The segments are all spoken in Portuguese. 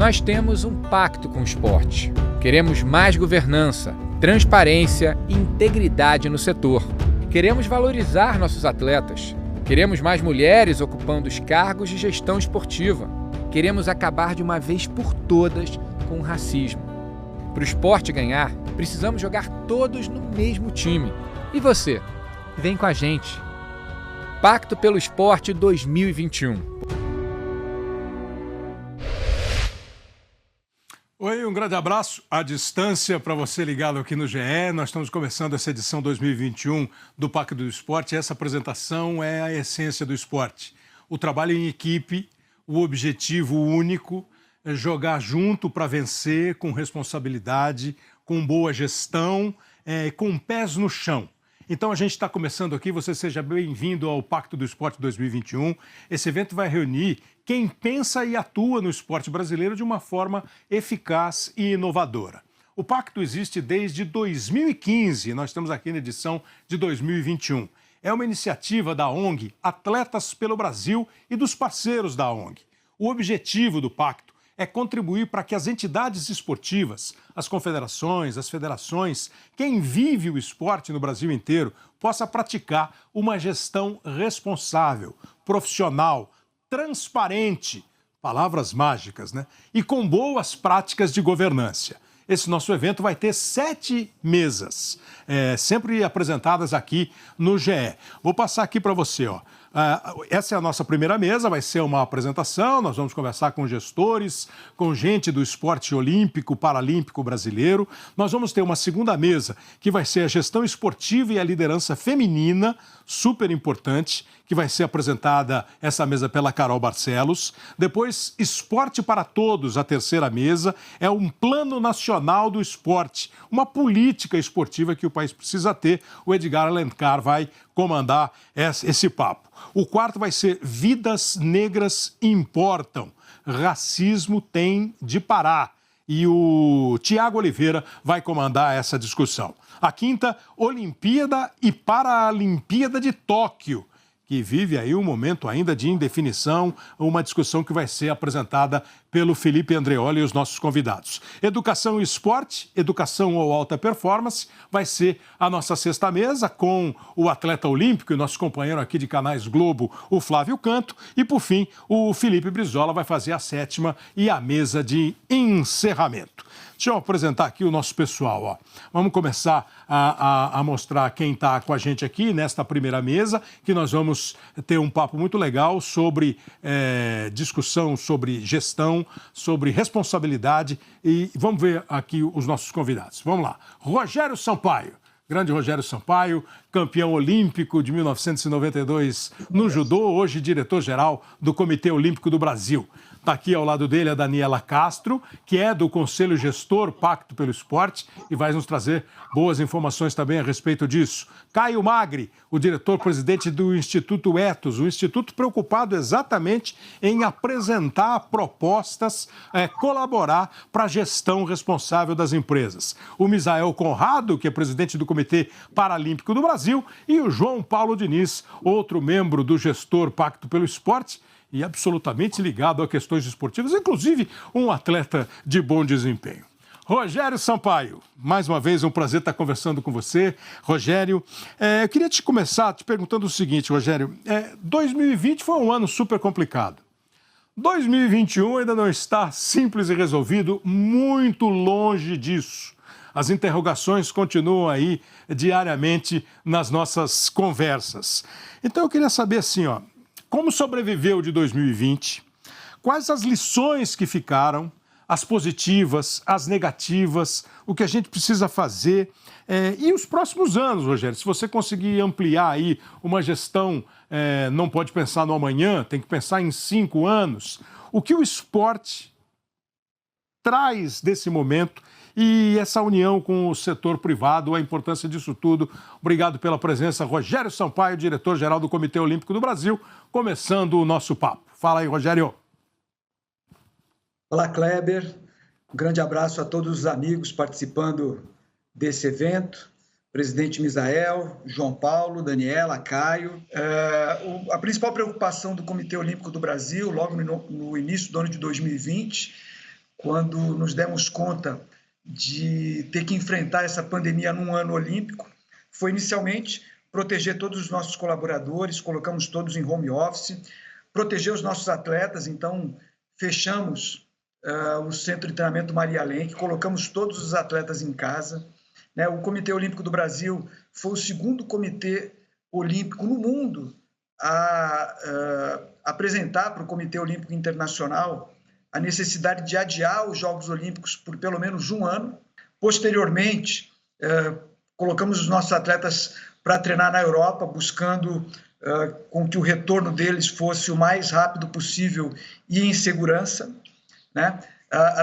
Nós temos um pacto com o esporte. Queremos mais governança, transparência e integridade no setor. Queremos valorizar nossos atletas. Queremos mais mulheres ocupando os cargos de gestão esportiva. Queremos acabar de uma vez por todas com o racismo. Para o esporte ganhar, precisamos jogar todos no mesmo time. E você? Vem com a gente. Pacto pelo Esporte 2021. Oi, um grande abraço à distância para você ligado aqui no GE. Nós estamos começando essa edição 2021 do Pacto do Esporte. Essa apresentação é a essência do esporte. O trabalho em equipe, o objetivo único, é jogar junto para vencer, com responsabilidade, com boa gestão, com pés no chão. Então a gente está começando aqui, você seja bem-vindo ao Pacto do Esporte 2021. Esse evento vai reunir quem pensa e atua no esporte brasileiro de uma forma eficaz e inovadora. O Pacto existe desde 2015, nós estamos aqui na edição de 2021. É uma iniciativa da ONG Atletas pelo Brasil e dos parceiros da ONG. O objetivo do Pacto é contribuir para que as entidades esportivas, as confederações, as federações, quem vive o esporte no Brasil inteiro, possa praticar uma gestão responsável, profissional, transparente, palavras mágicas, né? E com boas práticas de governança. Esse nosso evento vai ter 7 mesas, sempre apresentadas aqui no GE. Vou passar aqui para você, ó. Essa é a nossa primeira mesa, vai ser uma apresentação, nós vamos conversar com gestores, com gente do esporte olímpico, paralímpico brasileiro. Nós vamos ter uma segunda mesa, que vai ser a gestão esportiva e a liderança feminina, super importante, que vai ser apresentada essa mesa pela Carol Barcelos. Depois, Esporte para Todos, a terceira mesa, é um plano nacional do esporte, uma política esportiva que o país precisa ter. O Edgar Alencar vai comandar esse papo. O quarto vai ser Vidas Negras Importam, Racismo Tem de Parar. E o Tiago Oliveira vai comandar essa discussão. A quinta, Olimpíada e Paralimpíada de Tóquio, que vive aí um momento ainda de indefinição, uma discussão que vai ser apresentada pelo Felipe Andreoli e os nossos convidados. Educação e esporte, educação ou alta performance, vai ser a nossa sexta mesa com o atleta olímpico e nosso companheiro aqui de Canais Globo, o Flávio Canto. E, por fim, o Felipe Brizola vai fazer a sétima e a mesa de encerramento. Deixa eu apresentar aqui o nosso pessoal, ó. Vamos começar a mostrar quem está com a gente aqui nesta primeira mesa, que nós vamos ter um papo muito legal sobre discussão, sobre gestão, sobre responsabilidade. E vamos ver aqui os nossos convidados. Vamos lá. Rogério Sampaio. Grande Rogério Sampaio, campeão olímpico de 1992 no judô, hoje diretor-geral do Comitê Olímpico do Brasil. Está aqui ao lado dele a Daniela Castro, que é do Conselho Gestor Pacto pelo Esporte e vai nos trazer boas informações também a respeito disso. Caio Magri, o diretor-presidente do Instituto Ethos, um instituto preocupado exatamente em apresentar propostas, colaborar para a gestão responsável das empresas. O Misael Conrado, que é presidente do Comitê Paralímpico do Brasil, e o João Paulo Diniz, outro membro do Gestor Pacto pelo Esporte, e absolutamente ligado a questões esportivas, inclusive um atleta de bom desempenho. Rogério Sampaio, mais uma vez é um prazer estar conversando com você. Rogério, eu queria começar te perguntando o seguinte, Rogério, 2020 foi um ano super complicado. 2021 ainda não está simples e resolvido, muito longe disso. As interrogações continuam aí diariamente nas nossas conversas. Então eu queria saber assim, ó, como sobreviveu de 2020? Quais as lições que ficaram? As positivas, as negativas, o que a gente precisa fazer? E os próximos anos, Rogério, se você conseguir ampliar aí uma gestão, não pode pensar no amanhã, tem que pensar em 5 anos. O que o esporte traz desse momento e essa união com o setor privado, a importância disso tudo. Obrigado pela presença, Rogério Sampaio, diretor-geral do Comitê Olímpico do Brasil, começando o nosso papo. Fala aí, Rogério. Olá, Kleber. Um grande abraço a todos os amigos participando desse evento. Presidente Misael, João Paulo, Daniela, Caio. A principal preocupação do Comitê Olímpico do Brasil, logo no início do ano de 2020, quando nos demos conta de ter que enfrentar essa pandemia num ano olímpico, foi inicialmente proteger todos os nossos colaboradores, colocamos todos em home office, proteger os nossos atletas, então fechamos o Centro de Treinamento Maria Lenk, colocamos todos os atletas em casa. Né? O Comitê Olímpico do Brasil foi o segundo comitê olímpico no mundo a apresentar para o Comitê Olímpico Internacional a necessidade de adiar os Jogos Olímpicos por pelo menos um ano. Posteriormente, colocamos os nossos atletas para treinar na Europa, buscando com que o retorno deles fosse o mais rápido possível e em segurança. Né?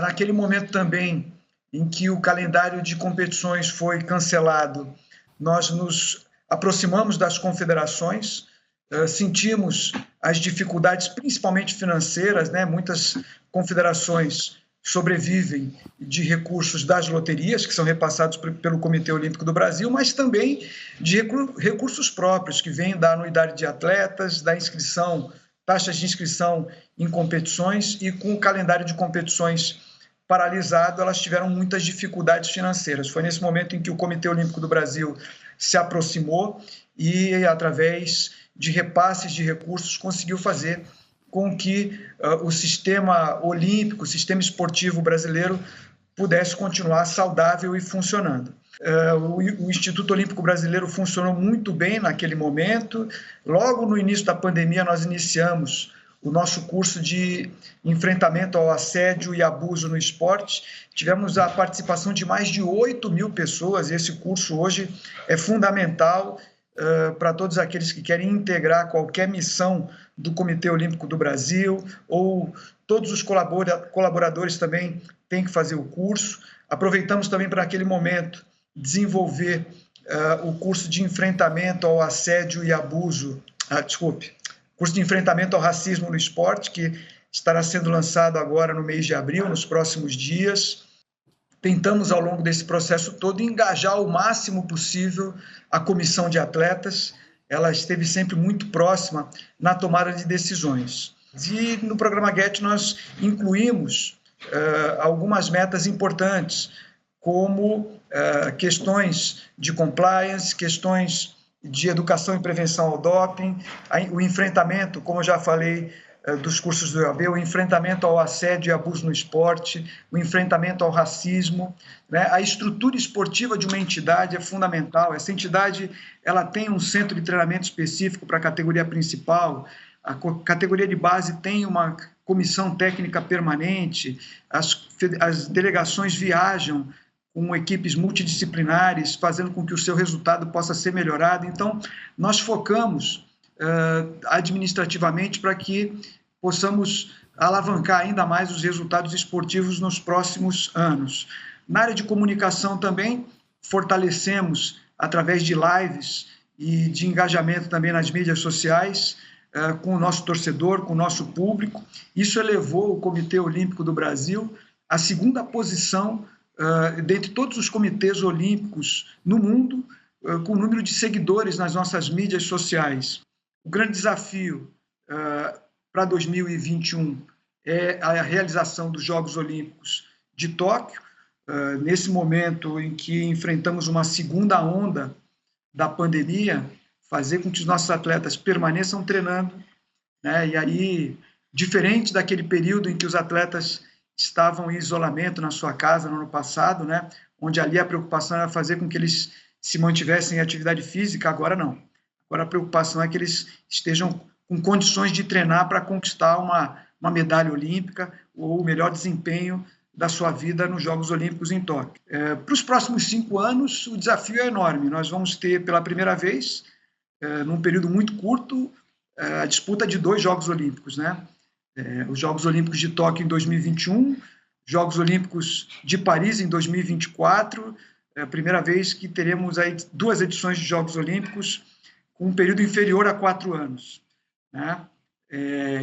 Naquele momento também em que o calendário de competições foi cancelado, nós nos aproximamos das confederações, sentimos as dificuldades, principalmente financeiras, né? Muitas confederações sobrevivem de recursos das loterias, que são repassados pelo Comitê Olímpico do Brasil, mas também de recursos próprios, que vêm da anuidade de atletas, da inscrição, taxas de inscrição em competições, e com o calendário de competições paralisado, elas tiveram muitas dificuldades financeiras. Foi nesse momento em que o Comitê Olímpico do Brasil se aproximou e, através de repasses de recursos, conseguiu fazer com que o sistema olímpico, o sistema esportivo brasileiro pudesse continuar saudável e funcionando. O Instituto Olímpico Brasileiro funcionou muito bem naquele momento. Logo no início da pandemia, nós iniciamos o nosso curso de enfrentamento ao assédio e abuso no esporte. Tivemos a participação de mais de 8.000 pessoas, e esse curso hoje é fundamental para todos aqueles que querem integrar qualquer missão do Comitê Olímpico do Brasil, ou todos os colaboradores também têm que fazer o curso. Aproveitamos também para aquele momento desenvolver o curso de enfrentamento ao assédio e abuso, curso de enfrentamento ao racismo no esporte, que estará sendo lançado agora no mês de abril, nos próximos dias. Tentamos, ao longo desse processo todo, engajar o máximo possível a comissão de atletas. Ela esteve sempre muito próxima na tomada de decisões. E no programa GET nós incluímos algumas metas importantes, como questões de compliance, questões de educação e prevenção ao doping, o enfrentamento, como eu já falei, dos cursos do IOB, o enfrentamento ao assédio e abuso no esporte, o enfrentamento ao racismo, né? A estrutura esportiva de uma entidade é fundamental. Essa entidade ela tem um centro de treinamento específico para a categoria principal, a categoria de base tem uma comissão técnica permanente, as delegações viajam com equipes multidisciplinares, fazendo com que o seu resultado possa ser melhorado. Então, nós focamos administrativamente para que possamos alavancar ainda mais os resultados esportivos nos próximos anos. Na área de comunicação também, fortalecemos através de lives e de engajamento também nas mídias sociais, com o nosso torcedor, com o nosso público. Isso elevou o Comitê Olímpico do Brasil à segunda posição dentre todos os comitês olímpicos no mundo, com o número de seguidores nas nossas mídias sociais. O grande desafio para 2021 é a realização dos Jogos Olímpicos de Tóquio, nesse momento em que enfrentamos uma segunda onda da pandemia, fazer com que os nossos atletas permaneçam treinando, né? E aí, diferente daquele período em que os atletas estavam em isolamento na sua casa no ano passado, né? Onde ali a preocupação era fazer com que eles se mantivessem em atividade física, agora não. Agora a preocupação é que eles estejam com condições de treinar para conquistar uma medalha olímpica ou o melhor desempenho da sua vida nos Jogos Olímpicos em Tóquio. Para os próximos 5 anos, o desafio é enorme. Nós vamos ter, pela primeira vez, num período muito curto, a disputa de 2 Jogos Olímpicos, né? Os Jogos Olímpicos de Tóquio em 2021, Jogos Olímpicos de Paris em 2024, é a primeira vez que teremos aí 2 edições de Jogos Olímpicos com um período inferior a 4 anos. Né?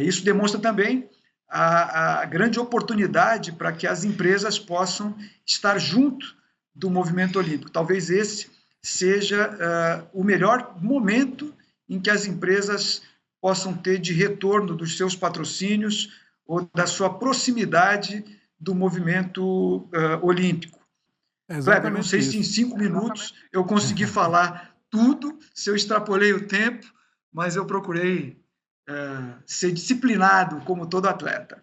Isso demonstra também a grande oportunidade para que as empresas possam estar junto do movimento olímpico. Talvez esse seja o melhor momento em que as empresas possam ter de retorno dos seus patrocínios ou da sua proximidade do movimento olímpico. Kleber, não sei se em 5 minutos eu consegui falar tudo, se eu extrapolei o tempo, mas eu procurei ser disciplinado como todo atleta.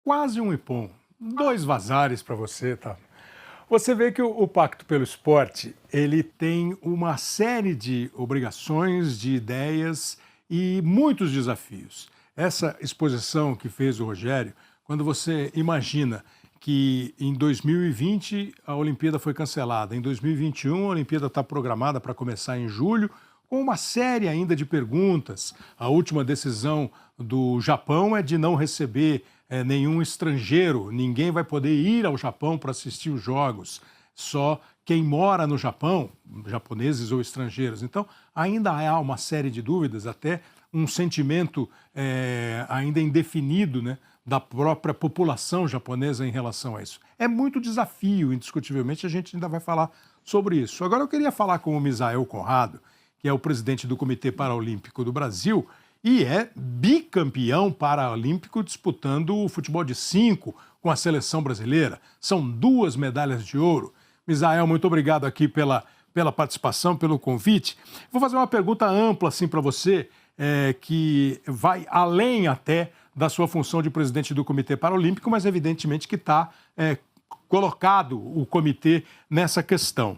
Quase um ipom, 2 vazares para você, tá? Você vê que o Pacto pelo Esporte, ele tem uma série de obrigações, de ideias e muitos desafios. Essa exposição que fez o Rogério, quando você imagina que em 2020 a Olimpíada foi cancelada, em 2021 a Olimpíada está programada para começar em julho, com uma série ainda de perguntas. A última decisão do Japão é de não receber nenhum estrangeiro, ninguém vai poder ir ao Japão para assistir os Jogos, só quem mora no Japão, japoneses ou estrangeiros. Então, ainda há uma série de dúvidas, até um sentimento ainda indefinido, né, da própria população japonesa em relação a isso. É muito desafio, indiscutivelmente, a gente ainda vai falar sobre isso. Agora eu queria falar com o Misael Conrado, que é o presidente do Comitê Paralímpico do Brasil, e é bicampeão paralímpico disputando o futebol de 5 com a seleção brasileira. São 2 medalhas de ouro. Misael, muito obrigado aqui pela participação, pelo convite. Vou fazer uma pergunta ampla assim, para você, que vai além até da sua função de presidente do Comitê Paralímpico, mas evidentemente que está colocado o comitê nessa questão.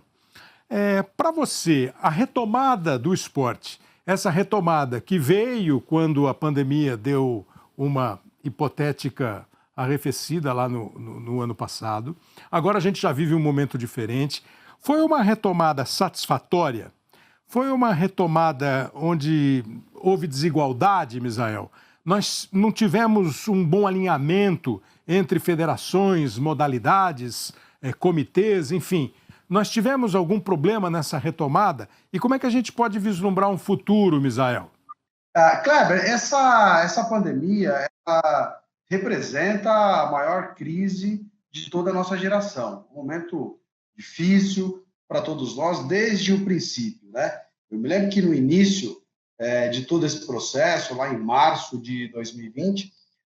Para você, a retomada do esporte, essa retomada que veio quando a pandemia deu uma hipotética arrefecida lá no ano passado. Agora a gente já vive um momento diferente. Foi uma retomada satisfatória? Foi uma retomada onde houve desigualdade, Misael? Nós não tivemos um bom alinhamento entre federações, modalidades, comitês, enfim. Nós tivemos algum problema nessa retomada? E como é que a gente pode vislumbrar um futuro, Misael? Kleber, essa pandemia ela representa a maior crise de toda a nossa geração. Um momento difícil para todos nós desde o princípio, né? Eu me lembro que no início de todo esse processo, lá em março de 2020,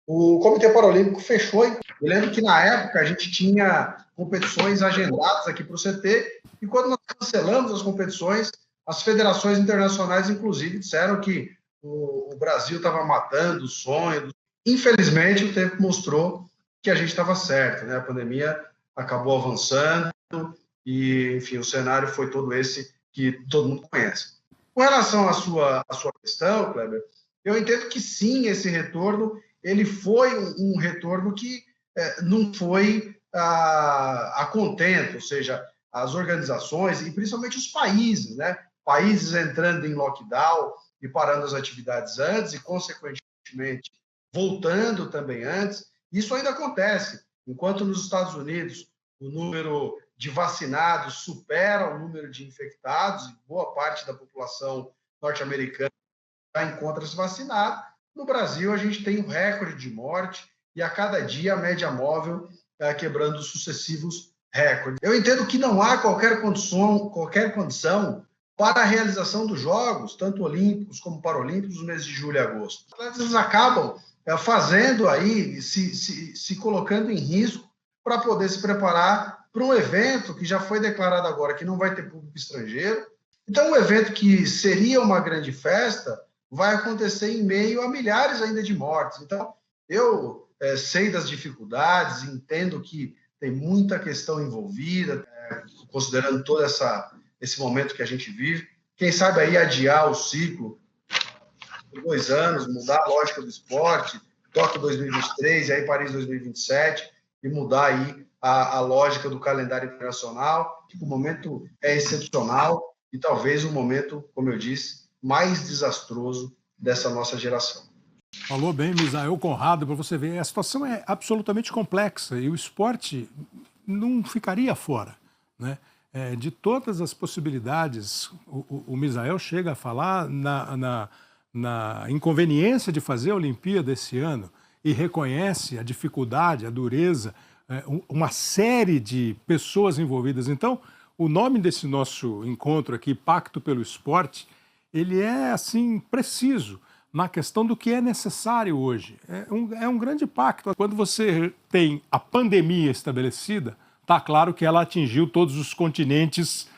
o Comitê Paralímpico fechou. Eu lembro que, na época, a gente tinha competições agendadas aqui para o CT, e quando nós cancelamos as competições, as federações internacionais, inclusive, disseram que o Brasil estava matando o sonho. Infelizmente, o tempo mostrou que a gente estava certo, né? A pandemia acabou avançando e, enfim, o cenário foi todo esse que todo mundo conhece. Com relação à sua questão, Kleber, eu entendo que sim, esse retorno ele foi um retorno que não foi a contento, ou seja, as organizações e principalmente os países, né? Países entrando em lockdown e parando as atividades antes e, consequentemente, voltando também antes. Isso ainda acontece. Enquanto nos Estados Unidos o número de vacinados supera o número de infectados e boa parte da população norte-americana já encontra-se vacinada, no Brasil a gente tem um recorde de morte e a cada dia a média móvel está quebrando sucessivos recordes. Eu entendo que não há qualquer condição para a realização dos Jogos, tanto olímpicos como paralímpicos, nos meses de julho e agosto. Os atletas acabam fazendo aí, se colocando em risco para poder se preparar para um evento que já foi declarado agora que não vai ter público estrangeiro. Então, um evento que seria uma grande festa vai acontecer em meio a milhares ainda de mortes. Então, eu sei das dificuldades, entendo que tem muita questão envolvida, considerando todo esse momento que a gente vive. Quem sabe aí adiar o ciclo por 2 anos, mudar a lógica do esporte, Tóquio 2023 e aí Paris 2027, e mudar aí a lógica do calendário internacional. O momento é excepcional e talvez o momento, como eu disse, mais desastroso dessa nossa geração. Falou bem, Misael Conrado, para você ver, a situação é absolutamente complexa e o esporte não ficaria fora, né? De todas as possibilidades, o Misael chega a falar na inconveniência de fazer a Olimpíada esse ano e reconhece a dificuldade, a dureza, uma série de pessoas envolvidas. Então, o nome desse nosso encontro aqui, Pacto pelo Esporte, ele é, assim, preciso. na questão do que é necessário hoje. É um grande pacto. Quando você tem a pandemia estabelecida, está claro que ela atingiu todos os continentes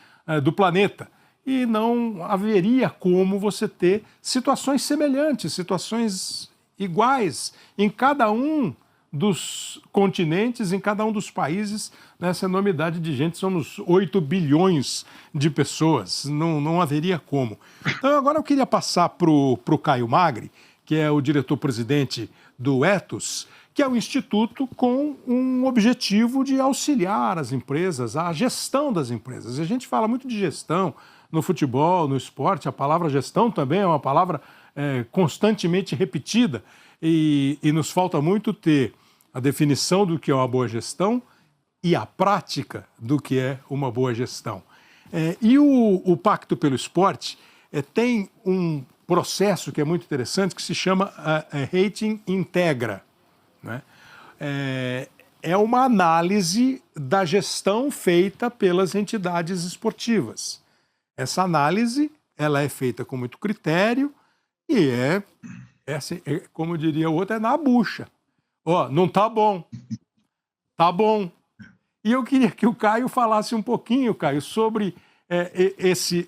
do planeta. E não haveria como você ter situações semelhantes, situações iguais em cada um dos continentes, em cada um dos países. Nessa enormidade de gente, somos 8 bilhões de pessoas, não haveria como. Então agora eu queria passar para o Caio Magri, que é o diretor-presidente do Ethos, que é um instituto com um objetivo de auxiliar as empresas, a gestão das empresas. A gente fala muito de gestão no futebol, no esporte, a palavra gestão também é uma palavra constantemente repetida e nos falta muito ter a definição do que é uma boa gestão e a prática do que é uma boa gestão. E o Pacto pelo Esporte tem um processo que é muito interessante, que se chama Rating Integra, né? É uma análise da gestão feita pelas entidades esportivas. Essa análise ela é feita com muito critério e como diria o outro, é na bucha. Não tá bom. Tá bom. E eu queria que o Caio falasse um pouquinho, Caio, sobre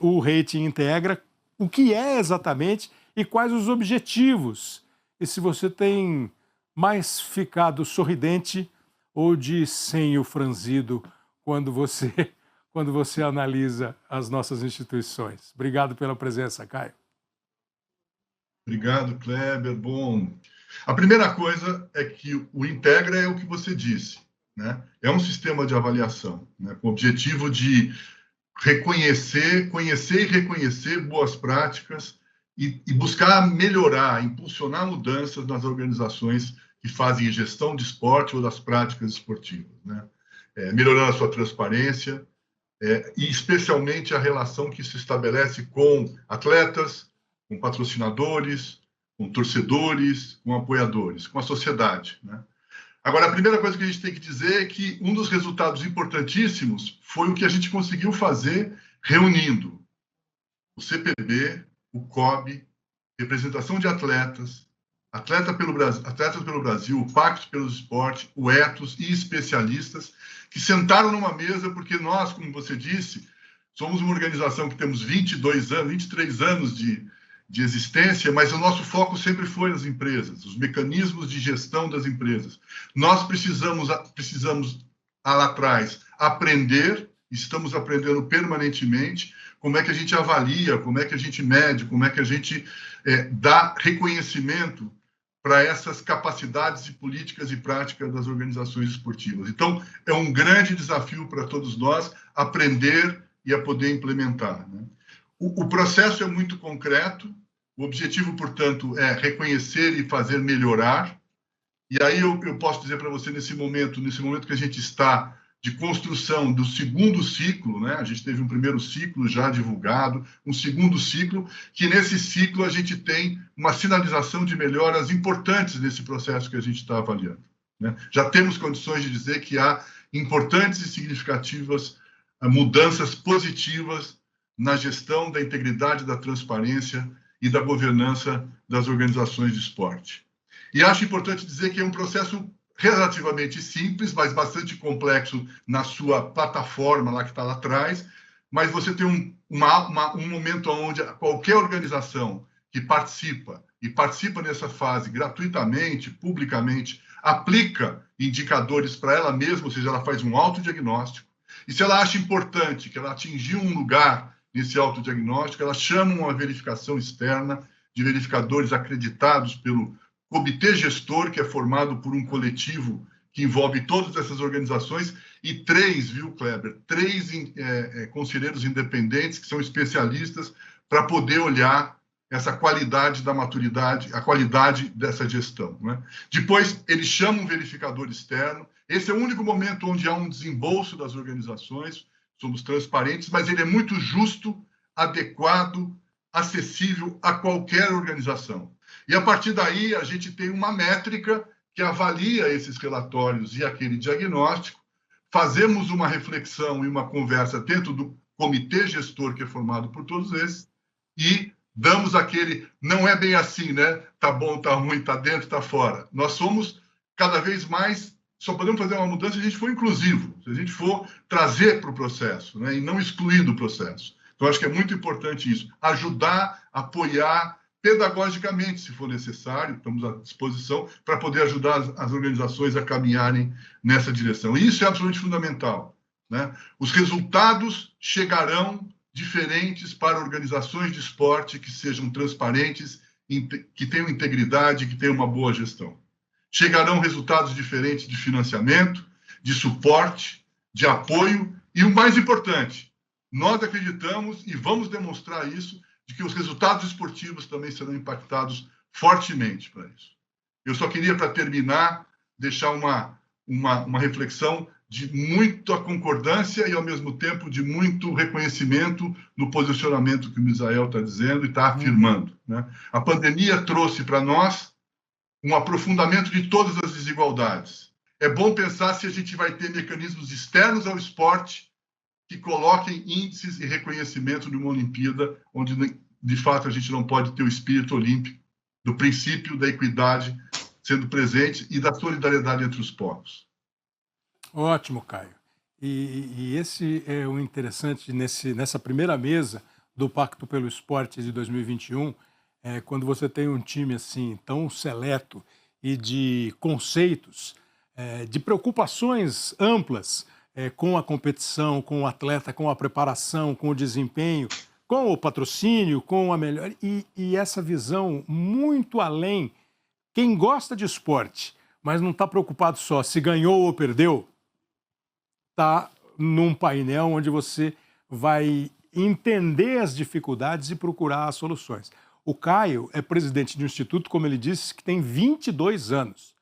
o Rating Integra, o que é exatamente e quais os objetivos. E se você tem mais ficado sorridente ou de senho franzido quando você analisa as nossas instituições. Obrigado pela presença, Caio. Obrigado, Kleber. Bom, a primeira coisa é que o Integra é o que você disse, né? É um sistema de avaliação, né, com o objetivo de conhecer e reconhecer boas práticas e buscar melhorar, impulsionar mudanças nas organizações que fazem gestão de esporte ou das práticas esportivas, né? Melhorando a sua transparência e especialmente a relação que se estabelece com atletas, com patrocinadores, com torcedores, com apoiadores, com a sociedade, né? Agora, a primeira coisa que a gente tem que dizer é que um dos resultados importantíssimos foi o que a gente conseguiu fazer reunindo o CPB, o COB, representação de atletas, Atletas pelo Brasil, o Pacto pelo Esporte, o Ethos e especialistas que sentaram numa mesa porque nós, como você disse, somos uma organização que temos 23 anos de existência, mas o nosso foco sempre foi nas empresas, os mecanismos de gestão das empresas. Nós precisamos lá atrás aprender, estamos aprendendo permanentemente como é que a gente avalia, como é que a gente mede, como é que a gente dá reconhecimento para essas capacidades e políticas e práticas das organizações esportivas. Então, é um grande desafio para todos nós aprender e a poder implementar, né? O processo é muito concreto, o objetivo, portanto, é reconhecer e fazer melhorar. E aí eu posso dizer para você, nesse momento que a gente está de construção do segundo ciclo, né? A gente teve um primeiro ciclo já divulgado, um segundo ciclo, que nesse ciclo a gente tem uma sinalização de melhoras importantes nesse processo que a gente está avaliando, né? Já temos condições de dizer que há importantes e significativas mudanças positivas na gestão da integridade, da transparência e da governança das organizações de esporte. E acho importante dizer que é um processo relativamente simples, mas bastante complexo na sua plataforma lá que está lá atrás, mas você tem um momento onde qualquer organização que participa nessa fase gratuitamente, publicamente, aplica indicadores para ela mesma, ou seja, ela faz um autodiagnóstico, e se ela acha importante que ela atingiu um lugar nesse autodiagnóstico, ela chama uma verificação externa de verificadores acreditados pelo comitê gestor, que é formado por um coletivo que envolve todas essas organizações, e 3 conselheiros independentes, que são especialistas, para poder olhar essa qualidade da maturidade, a qualidade dessa gestão, né? Depois, eles chamam um verificador externo. Esse é o único momento onde há um desembolso das organizações, somos transparentes, mas ele é muito justo, adequado, acessível a qualquer organização. E, a partir daí, a gente tem uma métrica que avalia esses relatórios e aquele diagnóstico. Fazemos uma reflexão e uma conversa dentro do comitê gestor, que é formado por todos esses, e damos aquele, não é bem assim, né? Tá bom, tá ruim, tá dentro, tá fora. Nós somos cada vez mais, só podemos fazer uma mudança se a gente for inclusivo, se a gente for trazer para o processo, né? E não excluir do processo. Então, acho que é muito importante isso, ajudar, apoiar, pedagogicamente, se for necessário, estamos à disposição para poder ajudar as organizações a caminharem nessa direção. E isso é absolutamente fundamental, né? Os resultados chegarão diferentes para organizações de esporte que sejam transparentes, que tenham integridade, que tenham uma boa gestão. Chegarão resultados diferentes de financiamento, de suporte, de apoio e, o mais importante, nós acreditamos e vamos demonstrar isso, de que os resultados esportivos também serão impactados fortemente para isso. Eu só queria, para terminar, deixar uma reflexão de muita concordância e, ao mesmo tempo, de muito reconhecimento no posicionamento que o Misael está dizendo e está afirmando, né? A pandemia trouxe para nós um aprofundamento de todas as desigualdades. É bom pensar se a gente vai ter mecanismos externos ao esporte que coloquem índices e reconhecimento numa Olimpíada, onde, de fato, a gente não pode ter o espírito olímpico do princípio da equidade sendo presente e da solidariedade entre os povos. Ótimo, Caio. E esse é o interessante nessa primeira mesa do Pacto pelo Esporte de 2021, quando você tem um time assim tão seleto e de conceitos, de preocupações amplas, com a competição, com o atleta, com a preparação, com o desempenho, com o patrocínio, com a melhor... E essa visão muito além. Quem gosta de esporte, mas não está preocupado só se ganhou ou perdeu, está num painel onde você vai entender as dificuldades e procurar as soluções. O Caio é presidente de um instituto, como ele disse, que tem 22 anos.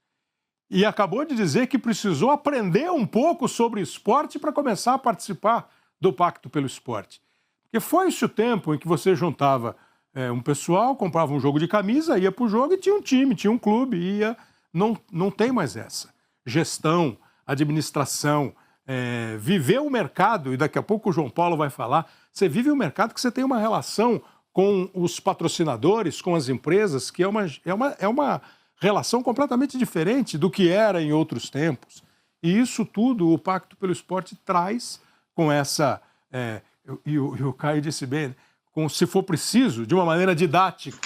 E acabou de dizer que precisou aprender um pouco sobre esporte para começar a participar do Pacto pelo Esporte. Porque foi-se o tempo em que você juntava um pessoal, comprava um jogo de camisa, ia para o jogo e tinha um time, tinha um clube, ia... Não tem mais essa. Gestão, administração, viver o mercado, e daqui a pouco o João Paulo vai falar, você vive o mercado que você tem uma relação com os patrocinadores, com as empresas, que é uma relação completamente diferente do que era em outros tempos. E isso tudo o Pacto pelo Esporte traz com essa... E o Caio disse bem, se for preciso, de uma maneira didática.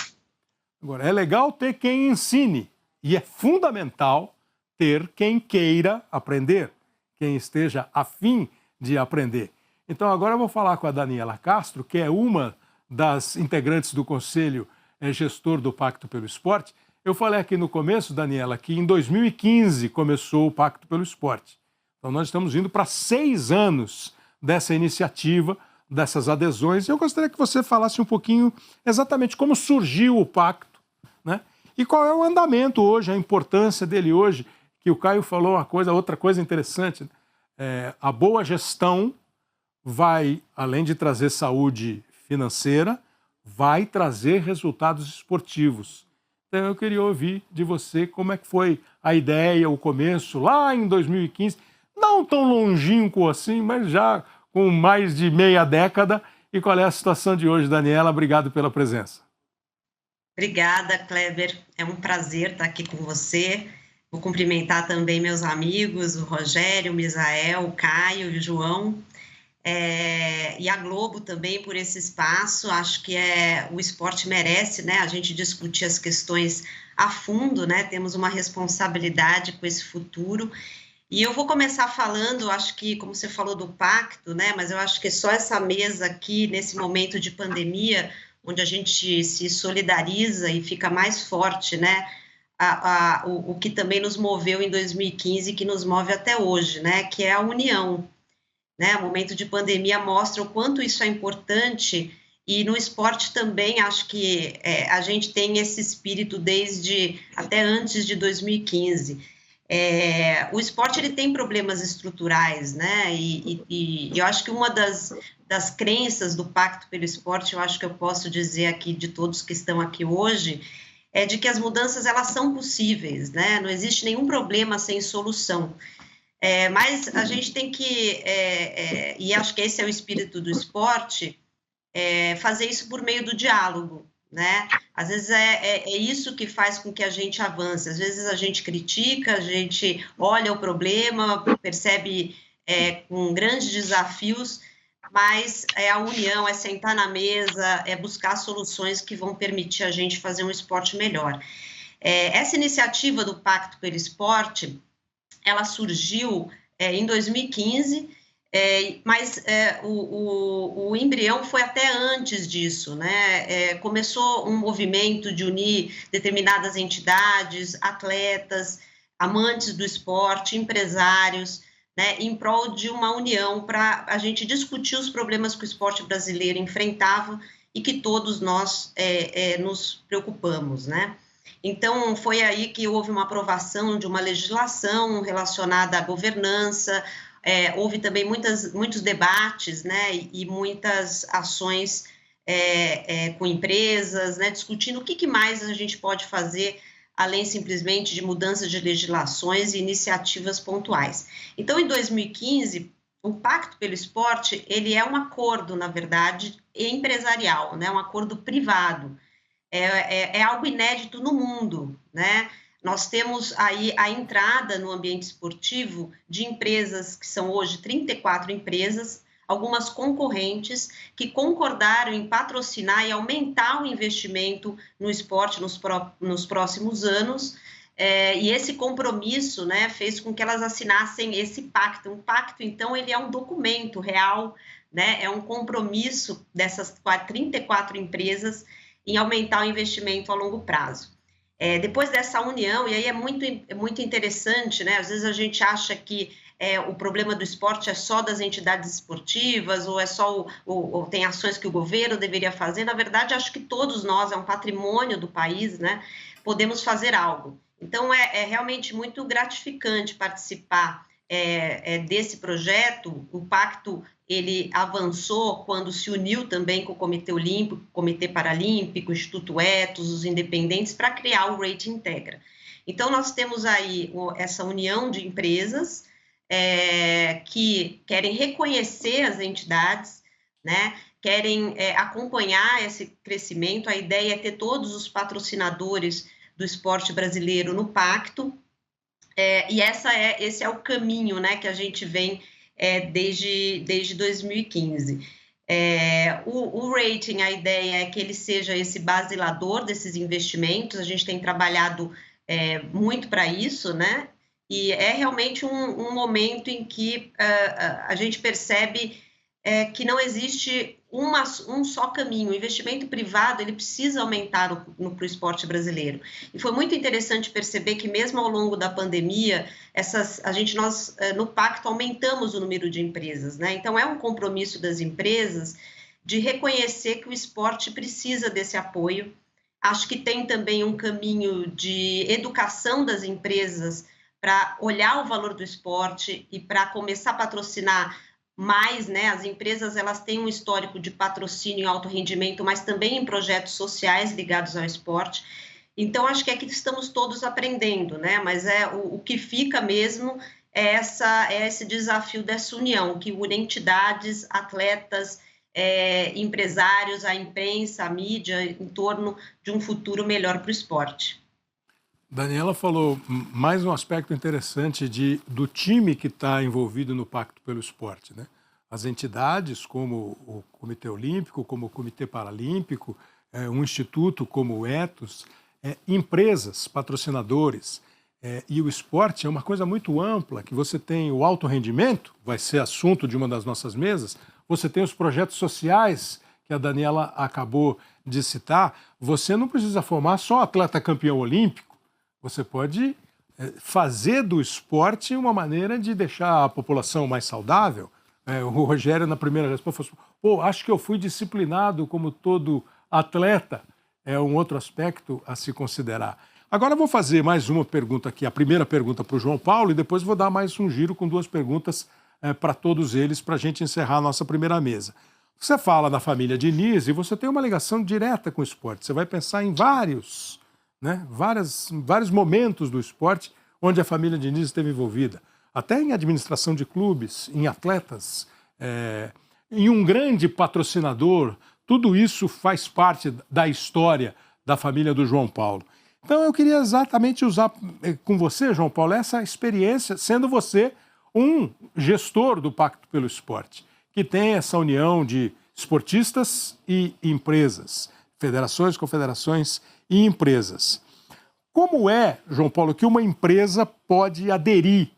Agora, é legal ter quem ensine, e é fundamental ter quem queira aprender, quem esteja afim de aprender. Então, agora eu vou falar com a Daniela Castro, que é uma das integrantes do Conselho Gestor do Pacto pelo Esporte. Eu falei aqui no começo, Daniela, que em 2015 começou o Pacto pelo Esporte. Então, nós estamos indo para 6 anos dessa iniciativa, dessas adesões. Eu gostaria que você falasse um pouquinho exatamente como surgiu o Pacto, né? E qual é o andamento hoje, a importância dele hoje, que o Caio falou outra coisa interessante. A boa gestão vai, além de trazer saúde financeira, vai trazer resultados esportivos. Então, eu queria ouvir de você como é que foi a ideia, o começo, lá em 2015, não tão longínquo assim, mas já com mais de meia década. E qual é a situação de hoje, Daniela? Obrigado pela presença. Obrigada, Kleber. É um prazer estar aqui com você. Vou cumprimentar também meus amigos, o Rogério, o Misael, o Caio e o João. E a Globo também por esse espaço. Acho que o esporte merece, né, a gente discutir as questões a fundo, né? Temos uma responsabilidade com esse futuro. E eu vou começar falando, acho que, como você falou do pacto, né? Mas eu acho que só essa mesa aqui, nesse momento de pandemia, onde a gente se solidariza e fica mais forte, né? O que também nos moveu em 2015 e que nos move até hoje, né? Que é a união. Né? O momento de pandemia mostra o quanto isso é importante, e no esporte também acho que a gente tem esse espírito desde até antes de 2015. O esporte ele tem problemas estruturais, né? E eu acho que uma das crenças do Pacto pelo Esporte, eu acho que eu posso dizer aqui de todos que estão aqui hoje, é de que as mudanças elas são possíveis, né? Não existe nenhum problema sem solução. Mas a gente tem que, e acho que esse é o espírito do esporte, fazer isso por meio do diálogo, né? Às vezes é isso que faz com que a gente avance. Às vezes a gente critica, a gente olha o problema, percebe com grandes desafios, mas é a união, é sentar na mesa, é buscar soluções que vão permitir a gente fazer um esporte melhor. Essa iniciativa do Pacto pelo Esporte, ela surgiu em 2015, mas o embrião foi até antes disso, né? Começou um movimento de unir determinadas entidades, atletas, amantes do esporte, empresários, né, em prol de uma união para a gente discutir os problemas que o esporte brasileiro enfrentava e que todos nós nos preocupamos, né? Então, foi aí que houve uma aprovação de uma legislação relacionada à governança, houve também muitos debates, né, e muitas ações com empresas, né, discutindo o que mais a gente pode fazer além simplesmente de mudanças de legislações e iniciativas pontuais. Então, em 2015, o Pacto pelo Esporte, ele é um acordo, na verdade, empresarial, né, um acordo privado. É algo inédito no mundo, né? Nós temos aí a entrada no ambiente esportivo de empresas que são hoje 34 empresas, algumas concorrentes, que concordaram em patrocinar e aumentar o investimento no esporte nos próximos anos, e esse compromisso, né, fez com que elas assinassem esse pacto. Um pacto, então, ele é um documento real, né, é um compromisso dessas 34 empresas em aumentar o investimento a longo prazo. Depois dessa união, e aí é muito interessante, né, às vezes a gente acha que o problema do esporte é só das entidades esportivas, ou é só ou tem ações que o governo deveria fazer. Na verdade, acho que todos nós, é um patrimônio do país, né, podemos fazer algo. Então, é realmente muito gratificante participar desse projeto. O Pacto, ele avançou quando se uniu também com o Comitê Olímpico, Comitê Paralímpico, Instituto Ethos, os independentes, para criar o Rate Integra. Então, nós temos aí essa união de empresas que querem reconhecer as entidades, né, querem acompanhar esse crescimento. A ideia é ter todos os patrocinadores do esporte brasileiro no pacto, e esse é o caminho, né, que a gente vem desde 2015. O rating, a ideia é que ele seja esse basilador desses investimentos. A gente tem trabalhado muito para isso, né? E é realmente um momento em que a gente percebe que não existe um só caminho. O investimento privado, ele precisa aumentar para o esporte brasileiro. E foi muito interessante perceber que mesmo ao longo da pandemia, nós no Pacto aumentamos o número de empresas, né? Então é um compromisso das empresas de reconhecer que o esporte precisa desse apoio. Acho que tem também um caminho de educação das empresas para olhar o valor do esporte e para começar a patrocinar mais, né? As empresas, elas têm um histórico de patrocínio em alto rendimento, mas também em projetos sociais ligados ao esporte. Então, acho que é que estamos todos aprendendo, né? Mas o que fica mesmo é esse desafio dessa união, que une entidades, atletas, empresários, a imprensa, a mídia, em torno de um futuro melhor para o esporte. Daniela falou mais um aspecto interessante do time que está envolvido no Pacto pelo Esporte, né? As entidades como o Comitê Olímpico, como o Comitê Paralímpico, um instituto como o Ethos, empresas, patrocinadores, e o esporte é uma coisa muito ampla, que você tem o alto rendimento, vai ser assunto de uma das nossas mesas, você tem os projetos sociais, que a Daniela acabou de citar. Você não precisa formar só atleta campeão olímpico, você pode fazer do esporte uma maneira de deixar a população mais saudável. O Rogério, na primeira resposta, falou: acho que eu fui disciplinado como todo atleta. É um outro aspecto a se considerar. Agora eu vou fazer mais uma pergunta aqui, a primeira pergunta para o João Paulo, e depois vou dar mais um giro com duas perguntas para todos eles, para a gente encerrar a nossa primeira mesa. Você fala na família Diniz e você tem uma ligação direta com o esporte. Você vai pensar em vários momentos do esporte onde a família Diniz esteve envolvida, até em administração de clubes, em atletas, em um grande patrocinador Tudo isso faz parte da história da família do João Paulo. Então eu queria exatamente usar com você, João Paulo, essa experiência, sendo você um gestor do Pacto pelo Esporte, que tem essa união de esportistas e empresas, federações, confederações e empresas. Como é, João Paulo, que uma empresa pode aderir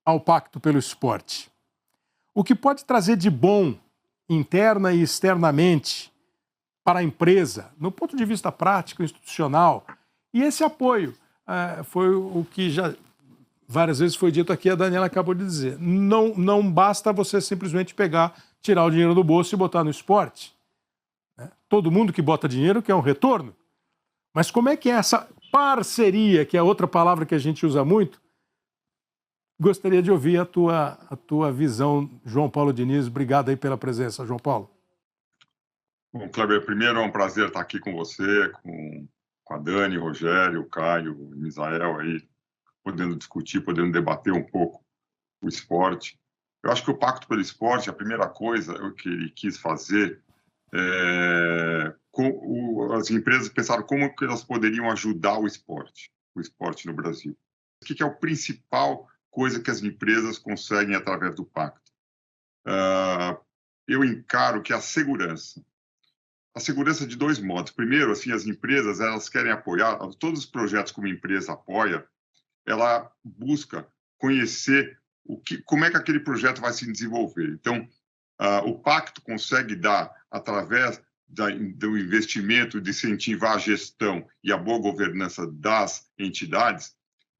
ao Pacto pelo Esporte? O que pode trazer de bom, interna e externamente, para a empresa, no ponto de vista prático, institucional? E esse apoio foi o que já várias vezes foi dito aqui, a Daniela acabou de dizer. Não basta você simplesmente tirar o dinheiro do bolso e botar no esporte. Todo mundo que bota dinheiro quer um retorno. Mas como é que é essa parceria, que é outra palavra que a gente usa muito? Gostaria de ouvir a tua visão, João Paulo Diniz. Obrigado aí pela presença, João Paulo. Bom, Kleber, primeiro é um prazer estar aqui com você, com a Dani, o Rogério, o Caio, o Misael aí, podendo discutir, podendo debater um pouco o esporte. Eu acho que o Pacto pelo Esporte, a primeira coisa que ele quis fazer as empresas pensaram como que elas poderiam ajudar o esporte no Brasil. O que é a principal coisa que as empresas conseguem através do Pacto? Eu encaro que é a segurança. A segurança de dois modos. Primeiro, assim, as empresas elas querem apoiar, todos os projetos que uma empresa apoia, ela busca conhecer como é que aquele projeto vai se desenvolver. Então, o Pacto consegue dar, através do investimento, de incentivar a gestão e a boa governança das entidades,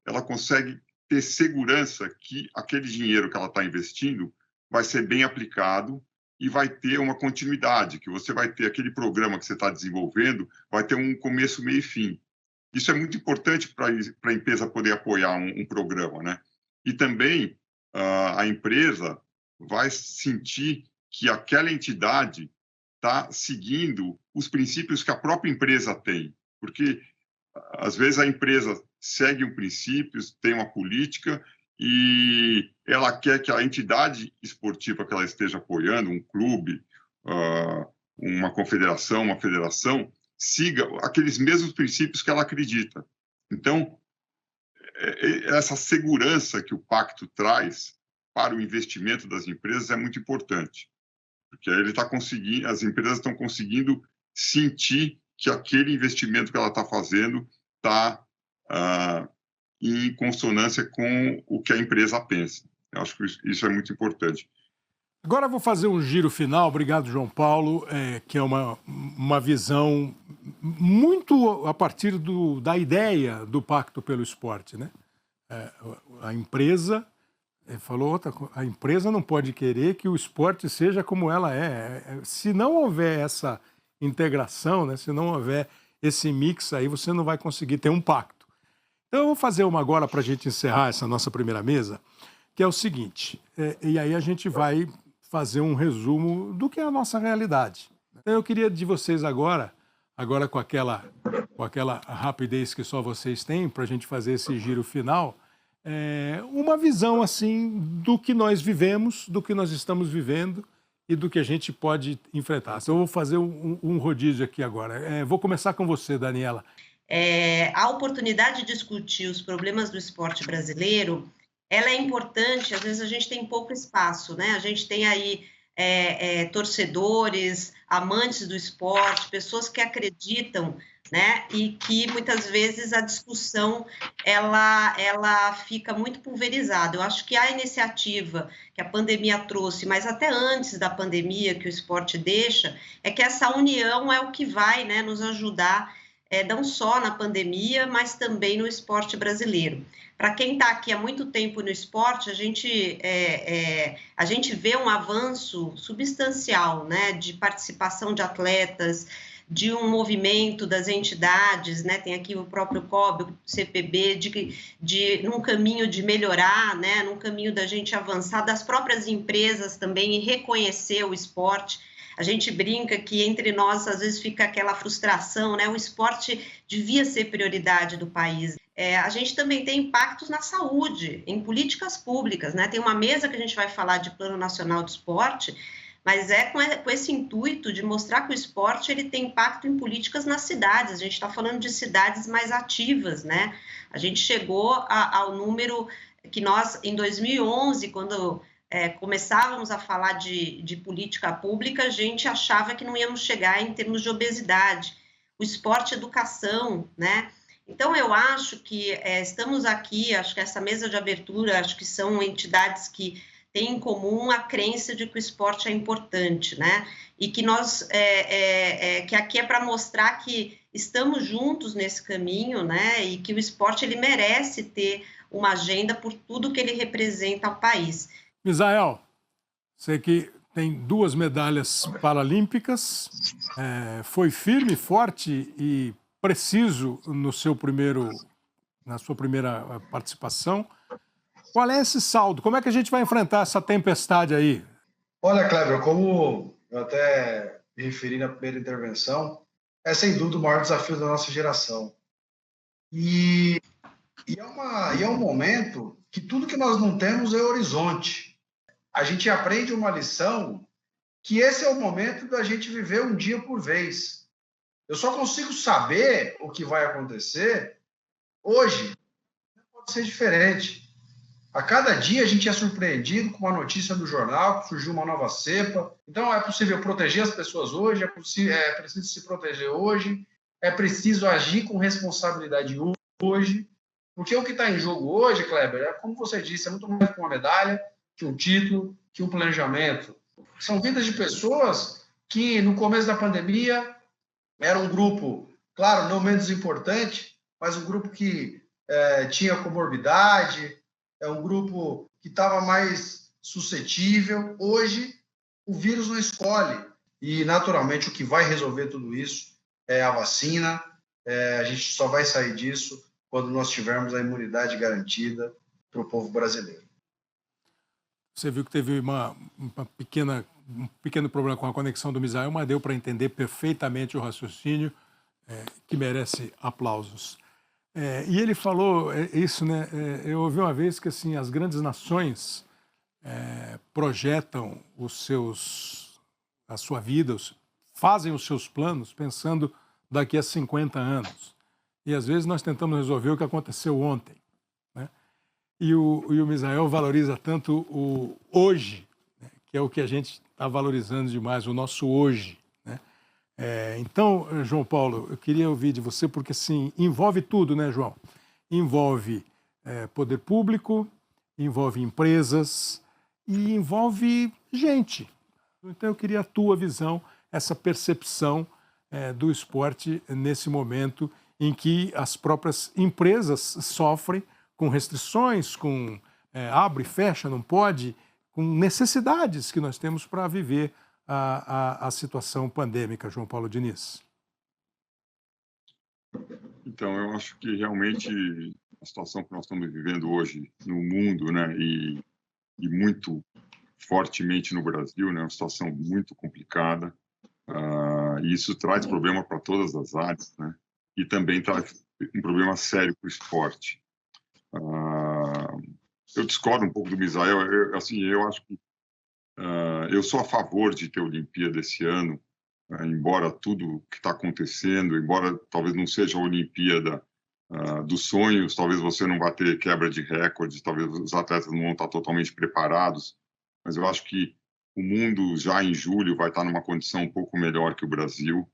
ela consegue ter segurança que aquele dinheiro que ela está investindo vai ser bem aplicado e vai ter uma continuidade, que você vai ter aquele programa que você está desenvolvendo, vai ter um começo, meio e fim. Isso é muito importante para a empresa poder apoiar um programa, né? E também a empresa vai sentir que aquela entidade está seguindo os princípios que a própria empresa tem, porque às vezes a empresa segue um princípio, tem uma política e ela quer que a entidade esportiva que ela esteja apoiando, um clube, uma confederação, uma federação, siga aqueles mesmos princípios que ela acredita. Então, essa segurança que o Pacto traz para o investimento das empresas é muito importante, porque ele está conseguindo, as empresas estão conseguindo sentir que aquele investimento que ela está fazendo está em consonância com o que a empresa pensa. Eu acho que isso é muito importante. Agora eu vou fazer um giro final, obrigado, João Paulo, que é uma visão muito a partir da ideia do Pacto pelo Esporte, né? A empresa, a empresa não pode querer que o esporte seja como ela é. Se não houver essa integração, né? Se não houver esse mix aí, você não vai conseguir ter um pacto. Então eu vou fazer uma agora para a gente encerrar essa nossa primeira mesa, que é o seguinte, e aí a gente vai fazer um resumo do que é a nossa realidade. Então eu queria de vocês agora com aquela rapidez que só vocês têm, para a gente fazer esse giro final, uma visão assim do que nós vivemos, do que nós estamos vivendo e do que a gente pode enfrentar. Então, eu vou fazer um rodízio aqui agora. Vou começar com você, Daniela. A oportunidade de discutir os problemas do esporte brasileiro, ela é importante, às vezes a gente tem pouco espaço, né? A gente tem aí torcedores, amantes do esporte, pessoas que acreditam, né? E que muitas vezes a discussão ela fica muito pulverizada. Eu acho que a iniciativa que a pandemia trouxe, mas até antes da pandemia que o esporte deixa, é que essa união é o que vai, né, nos ajudar não só na pandemia, mas também no esporte brasileiro. Para quem está aqui há muito tempo no esporte, a gente vê um avanço substancial, né, de participação de atletas, de um movimento das entidades, né, tem aqui o próprio COB, o CPB, num caminho de melhorar, né, num caminho da gente avançar, das próprias empresas também, e reconhecer o esporte. A gente brinca que entre nós, às vezes, fica aquela frustração, né? O esporte devia ser prioridade do país. A gente também tem impactos na saúde, em políticas públicas, né? Tem uma mesa que a gente vai falar de Plano Nacional de Esporte, mas com esse intuito de mostrar que o esporte ele tem impacto em políticas nas cidades. A gente está falando de cidades mais ativas, né? A gente chegou ao número que nós, em 2011, quando começávamos a falar de política pública, a gente achava que não íamos chegar em termos de obesidade. O esporte e educação, né? Então, eu acho que estamos aqui, acho que essa mesa de abertura, acho que são entidades que têm em comum a crença de que o esporte é importante, né? E que nós, que aqui é para mostrar que estamos juntos nesse caminho, né? E que o esporte, ele merece ter uma agenda por tudo que ele representa ao país. Misael, você que tem 2 medalhas paralímpicas, foi firme, forte e preciso na sua primeira participação. Qual é esse saldo? Como é que a gente vai enfrentar essa tempestade aí? Olha, Kleber, como eu até me referi na primeira intervenção, é sem dúvida o maior desafio da nossa geração. E é um momento que tudo que nós não temos é horizonte. A gente aprende uma lição que esse é o momento da gente viver um dia por vez. Eu só consigo saber o que vai acontecer hoje. Não pode ser diferente. A cada dia a gente é surpreendido com uma notícia do jornal que surgiu uma nova cepa. Então é possível proteger as pessoas hoje, é preciso se proteger hoje, é preciso agir com responsabilidade hoje. Porque o que está em jogo hoje, Kleber, como você disse, é muito mais que uma medalha, que um título, que um planejamento. São vidas de pessoas que no começo da pandemia era um grupo, claro, não menos importante, mas um grupo que tinha comorbidade, é um grupo que estava mais suscetível. Hoje, o vírus não escolhe. E, naturalmente, o que vai resolver tudo isso é a vacina. A gente só vai sair disso quando nós tivermos a imunidade garantida para o povo brasileiro. Você viu que teve um pequeno problema com a conexão do Misael, mas deu para entender perfeitamente o raciocínio, que merece aplausos. E ele falou isso, né? Eu ouvi uma vez que assim, as grandes nações projetam a sua vida, fazem os seus planos pensando daqui a 50 anos. E às vezes nós tentamos resolver o que aconteceu ontem, né? E o Misael valoriza tanto o hoje, né? Que é o que a gente está valorizando demais, o nosso hoje, né? Então, João Paulo, eu queria ouvir de você, porque assim, envolve tudo, né, João? Envolve poder público, envolve empresas e envolve gente. Então eu queria a tua visão, essa percepção do esporte nesse momento em que as próprias empresas sofrem com restrições, com abre e fecha, não pode, com necessidades que nós temos para viver a situação pandêmica, João Paulo Diniz. Então, eu acho que realmente a situação que nós estamos vivendo hoje no mundo, né, e muito fortemente no Brasil, né, é uma situação muito complicada, e isso traz problema para todas as áreas, né, e também traz um problema sério para o esporte. Eu discordo um pouco do Misael. Eu acho que eu sou a favor de ter Olimpíada esse ano, embora tudo que está acontecendo, embora talvez não seja a Olimpíada dos sonhos, talvez você não vá ter quebra de recordes, talvez os atletas não vão estar totalmente preparados, mas eu acho que o mundo já em julho vai estar numa condição um pouco melhor que o Brasil.